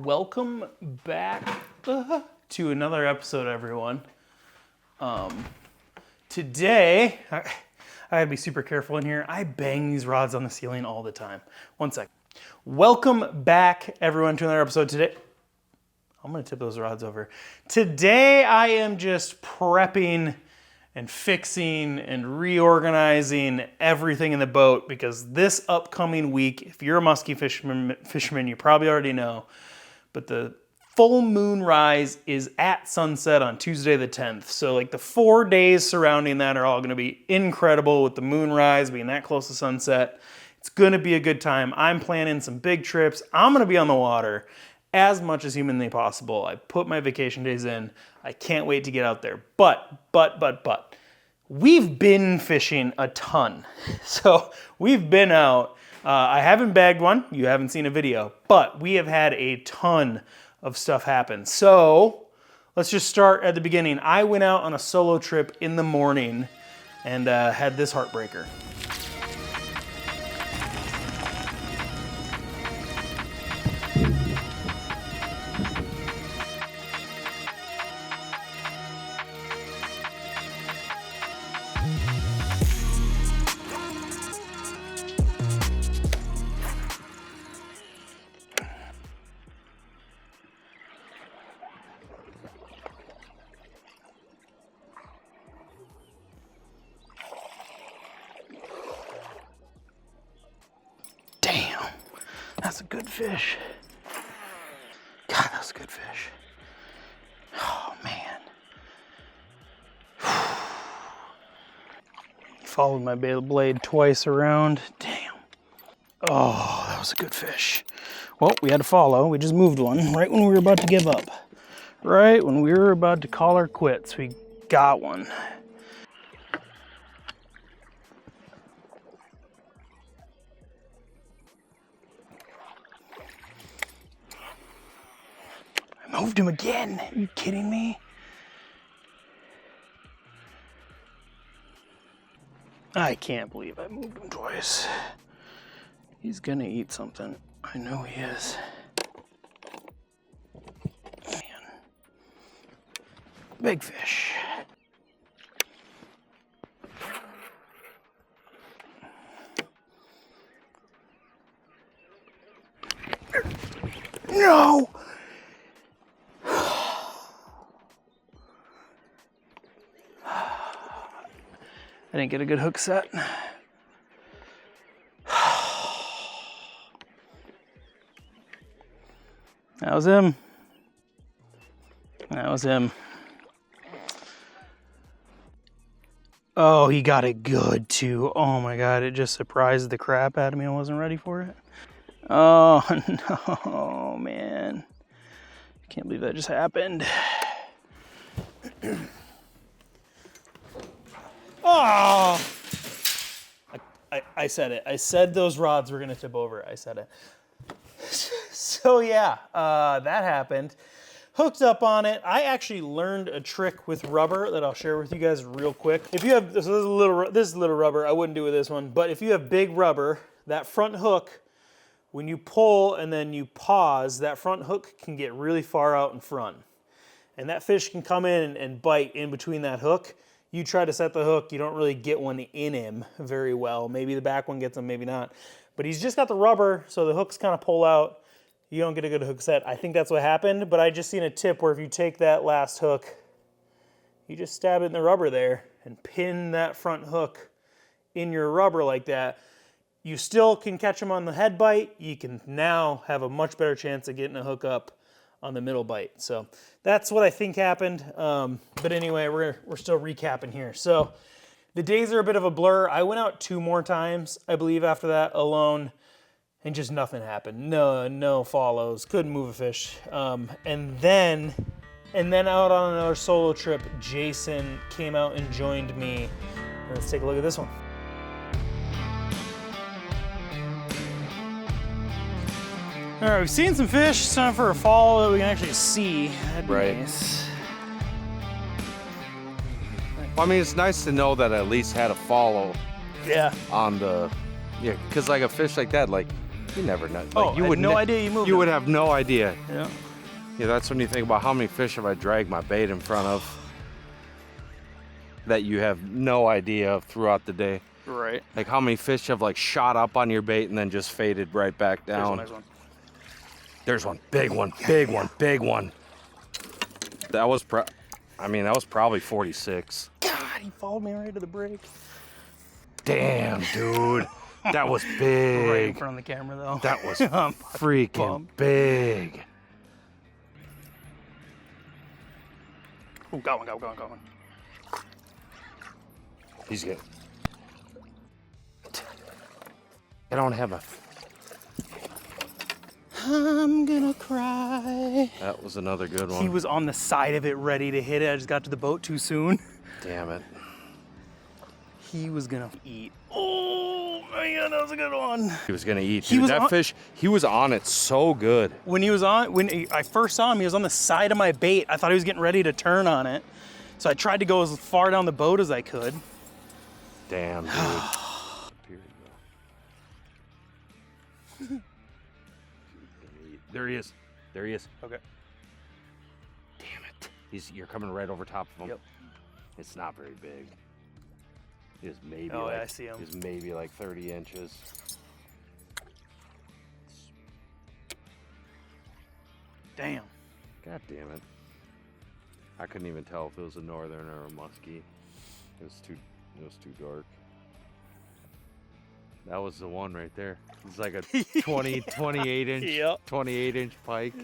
Welcome back to another episode, everyone. Today, I gotta be super careful in here. I bang these rods on the ceiling all the time. One sec. Welcome back, everyone, to another episode today. I'm gonna tip those rods over. Today, I am just prepping and fixing and reorganizing everything in the boat because this upcoming week, if you're a musky fisherman, you probably already know, but the full moon rise is at sunset on Tuesday the 10th. So like the 4 days surrounding that are all gonna be incredible with the moon rise being that close to sunset. It's gonna be a good time. I'm planning some big trips. I'm gonna be on the water as much as humanly possible. I put my vacation days in. I can't wait to get out there. But, we've been fishing a ton. So we've been out. I haven't bagged one. You haven't seen a video, but we have had a ton of stuff happen. So let's just start at the beginning. I went out on a solo trip in the morning and had this heartbreaker. Damn, that's a good fish. God, that's a good fish. Oh, man. Followed my blade twice around. Damn. Oh, that was a good fish. Well, we had to follow. We just moved one right when we were about to give up. Right when we were about to call our quits, we got one. Moved him again. Are you kidding me? I can't believe I moved him twice. He's gonna eat something. I know he is. Man. Big fish. No! I didn't get a good hook set. That was him. That was him. Oh, he got it good too. Oh my God, it just surprised the crap out of me. I wasn't ready for it. Oh no, man. I can't believe that just happened. Oh! I said it. I said those rods were gonna tip over. I said it. So yeah, that happened. Hooked up on it. I actually learned a trick with rubber that I'll share with you guys real quick. If you have, so this is little rubber. I wouldn't do it with this one, but if you have big rubber, that front hook, when you pull and then you pause, that front hook can get really far out in front. And that fish can come in and bite in between that hook. You try to set the hook, you don't really get one in him very well. Maybe the back one gets him, maybe not. But he's just got the rubber, so the hooks kind of pull out. You don't get a good hook set. I think that's what happened, but I just seen a tip where if you take that last hook, you just stab it in the rubber there and pin that front hook in your rubber like that. You still can catch them on the head bite. You can now have a much better chance of getting a hook up on the middle bite. So that's what I think happened. But anyway, we're still recapping here. So the days are a bit of a blur. I went out 2 more times, I believe, after that alone, and just nothing happened. No follows, couldn't move a fish. And then out on another solo trip, Jason came out and joined me. Let's take a look at this one. All right, we've seen some fish. It's time for a follow that we can actually see. That'd be nice. Well, I mean, it's nice to know that I at least had a follow. Yeah. On the, yeah, because like a fish like that, like You never know. Like, Oh, you I would had no idea you moved You them. would have no idea. Yeah. Yeah, that's when you think about how many fish have I dragged my bait in front of that you have no idea of throughout the day. Right. Like how many fish have like shot up on your bait and then just faded right back down. There's one. There's one, big one, big one, big one. That was that was probably 46. God, he followed me right to the break. Damn, dude. That was Right in big. front of the camera, though. That was freaking big. Oh, got one. He's good. I don't have a... I'm gonna cry. That was another good one. He was on the side of it ready to hit it. I just got to the boat too soon. Damn it. He was gonna eat. Oh man, that was a good one. He was gonna eat. He Dude, was that on- fish, he was on it so good. When I first saw him, he was on the side of my bait. I thought he was getting ready to turn on it. So I tried to go as far down the boat as I could. Damn, dude. Here we go. There he is. There he is. Okay. Damn it. You're coming right over top of him. Yep. It's not very big. It's maybe Oh, yeah, I see him. It's maybe like 30 inches. Damn. God damn it. I couldn't even tell if it was a northern or a musky. It was too dark. That was the one right there. It's like a 28 inch, Yep. 28 inch pike.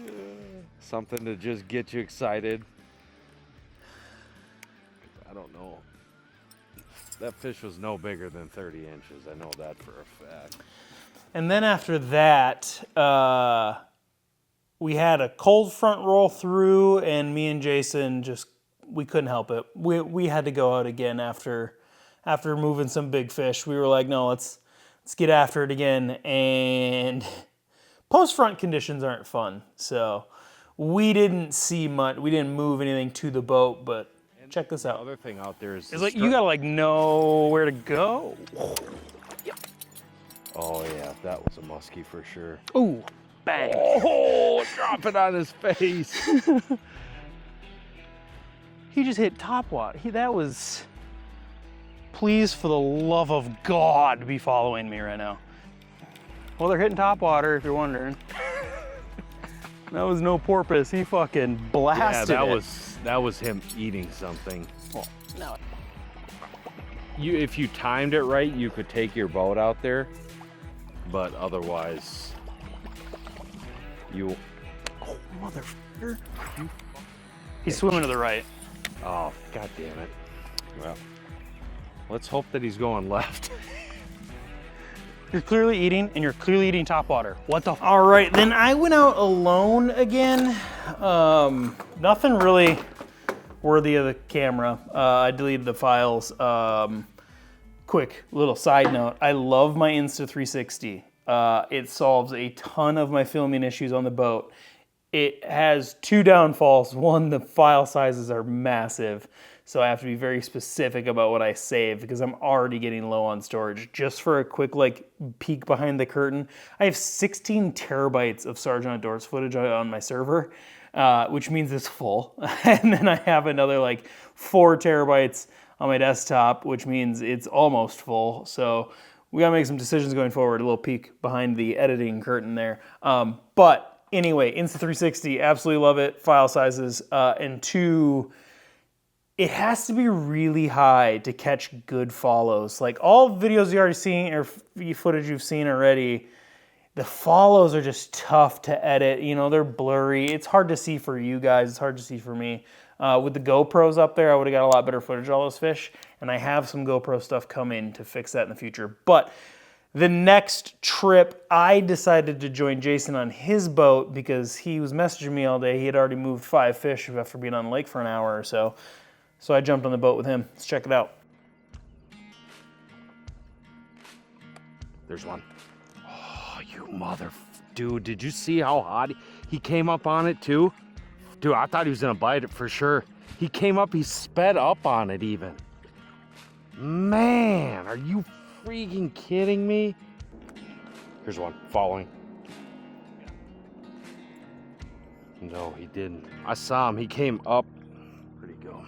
Something to just get you excited. I don't know. That fish was no bigger than 30 inches. I know that for a fact. And then after that, we had a cold front roll through, and me and Jason we couldn't help it. We had to go out again after moving some big fish. We were like, no, let's get after it again. And post front conditions aren't fun, so we didn't see much. We didn't move anything to the boat, but check this The out. other thing out there is It's like you gotta like know where to go. Oh yeah, that was a muskie for sure. Ooh, bang. Oh, drop it on his face. He just hit top water. That was, please for the love of God be following me right now. Well, they're hitting top water if you're wondering. That was no porpoise. He fucking blasted it. That was him eating something. Well, no. If you timed it right, you could take your boat out there, but otherwise, Oh, motherfucker. He's swimming to the right. Oh, god damn it. Well, let's hope that he's going left. You're clearly eating, and you're clearly eating top water. What the? All right, then I went out alone again. Nothing really worthy of the camera. I deleted the files. Quick little side note. I love my Insta360. It solves a ton of my filming issues on the boat. It has two downfalls. One, the file sizes are massive, so I have to be very specific about what I save because I'm already getting low on storage. Just for a quick peek behind the curtain, I have 16 terabytes of Sgtoutdoors footage on my server, which means it's full. And then I have another 4 terabytes on my desktop, which means it's almost full. So we gotta make some decisions going forward. A little peek behind the editing curtain there. But anyway, Insta360, absolutely love it. File sizes, and 2, it has to be really high to catch good follows. Like all videos you already seen or footage you've seen already, the follows are just tough to edit. You know, they're blurry. It's hard to see for you guys. It's hard to see for me. With the GoPros up there, I would have got a lot better footage of all those fish. And I have some GoPro stuff coming to fix that in the future. But the next trip, I decided to join Jason on his boat because he was messaging me all day. He had already moved 5 fish after being on the lake for an hour or so. So I jumped on the boat with him. Let's check it out. There's one. Oh, you dude, did you see how hot he came up on it too? Dude, I thought he was gonna bite it for sure. He came up, he sped up on it even. Man, are you freaking kidding me? Here's one, following. No, he didn't. I saw him. He came up. Where'd he go?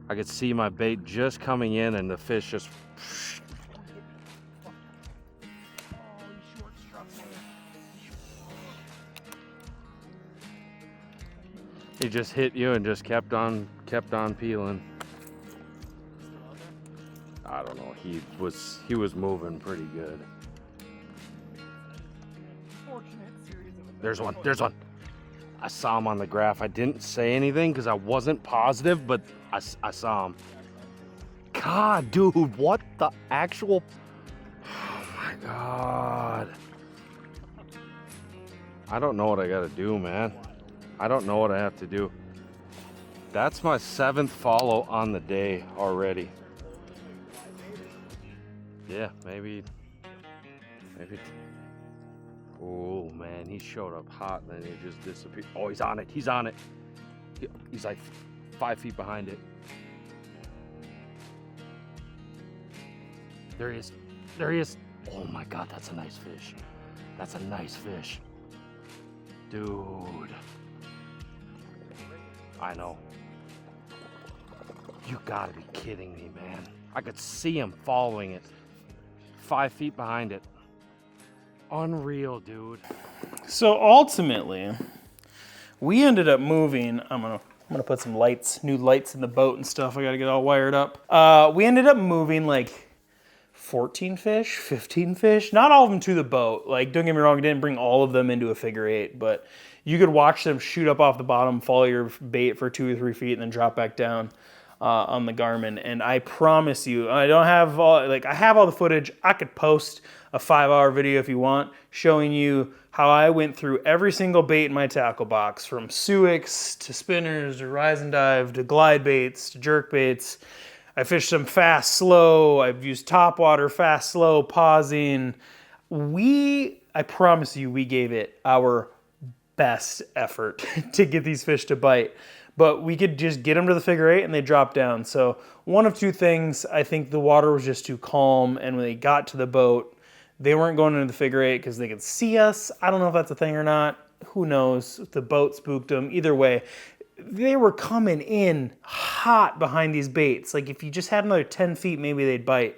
I could see my bait just coming in and the fish just... He just hit you and just kept on peeling. I don't know. He was moving pretty good. There's one. There's one. I saw him on the graph. I didn't say anything because I wasn't positive, but I saw him. God, dude, what the actual... Oh my God. I don't know what I gotta do, man. I don't know what I have to do. That's my 7th follow on the day already. Yeah, maybe. Oh man, he showed up hot and then he just disappeared. Oh, he's on it. He's on it. He's like 5 feet behind it. There he is. There he is. Oh my God, that's a nice fish. That's a nice fish. Dude. I know. You gotta be kidding me, man. I could see him following it. 5 feet behind it. Unreal, dude. So ultimately, we ended up moving. I'm gonna put some lights, new lights in the boat and stuff. I gotta get all wired up. We ended up moving like 14 fish, 15 fish. Not all of them to the boat. Like, don't get me wrong, we didn't bring all of them into a figure 8, but you could watch them shoot up off the bottom, follow your bait for 2 or 3 feet, and then drop back down on the Garmin. And I promise you, I don't have all, like, I have all the footage. I could post a 5-hour video if you want, showing you how I went through every single bait in my tackle box, from suics to spinners to rise and dive to glide baits to jerk baits. I fished them fast, slow. I've used top water, fast, slow, pausing. I promise you, we gave it our best effort to get these fish to bite. But we could just get them to the figure 8 and they drop down. So one of 2 things, I think the water was just too calm, and when they got to the boat, they weren't going into the figure 8 because they could see us. I don't know if that's a thing or not. Who knows? The boat spooked them. Either way, they were coming in hot behind these baits. Like, if you just had another 10 feet, maybe they'd bite.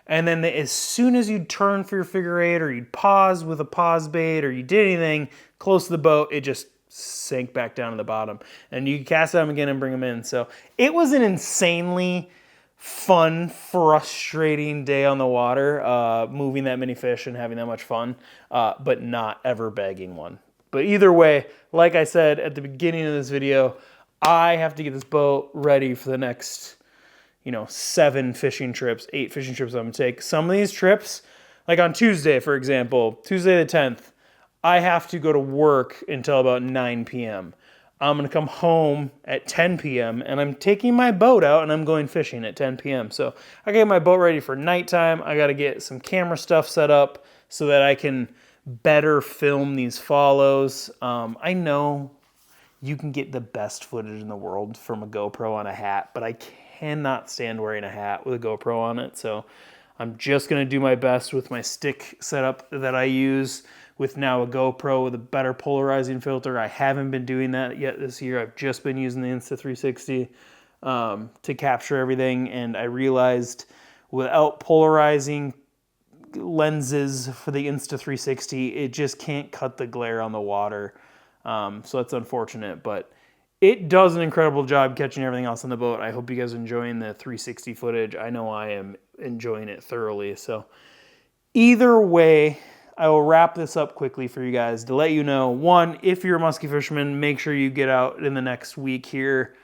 And then as soon as you'd turn for your figure 8, or you'd pause with a pause bait, or you did anything close to the boat, it just sank back down to the bottom. And you could cast them again and bring them in. So it was an insanely fun, frustrating day on the water, moving that many fish and having that much fun, but not ever bagging one. But either way, like I said at the beginning of this video, I have to get this boat ready for the next, 7 fishing trips, 8 fishing trips I'm gonna take. Some of these trips, like on Tuesday, for example, Tuesday the 10th, I have to go to work until about 9 p.m. I'm gonna come home at 10 p.m. and I'm taking my boat out and I'm going fishing at 10 p.m. So I gotta get my boat ready for nighttime. I gotta get some camera stuff set up so that I can better film these follows. I know you can get the best footage in the world from a GoPro on a hat, but I cannot stand wearing a hat with a GoPro on it. So I'm just gonna do my best with my stick setup that I use, with now a GoPro with a better polarizing filter. I haven't been doing that yet this year. I've just been using the Insta360 to capture everything, and I realized without polarizing lenses for the Insta360, it just can't cut the glare on the water. So that's unfortunate, but it does an incredible job catching everything else on the boat. I hope you guys are enjoying the 360 footage. I know I am enjoying it thoroughly. So either way, I will wrap this up quickly for you guys to let you know, 1, if you're a musky fisherman, make sure you get out in the next week here,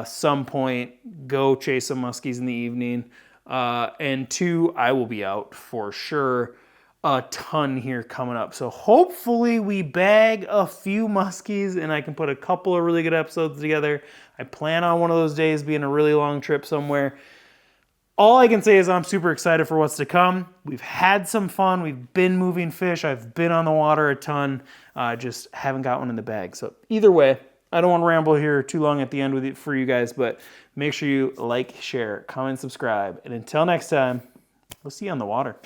some point, go chase some muskies in the evening. And 2, I will be out for sure a ton here coming up. So hopefully we bag a few muskies and I can put a couple of really good episodes together. I plan on one of those days being a really long trip somewhere. All I can say is I'm super excited for what's to come. We've had some fun. We've been moving fish. I've been on the water a ton. Just haven't got one in the bag. So either way, I don't want to ramble here too long at the end with it for you guys, but make sure you like, share, comment, subscribe. And until next time, we'll see you on the water.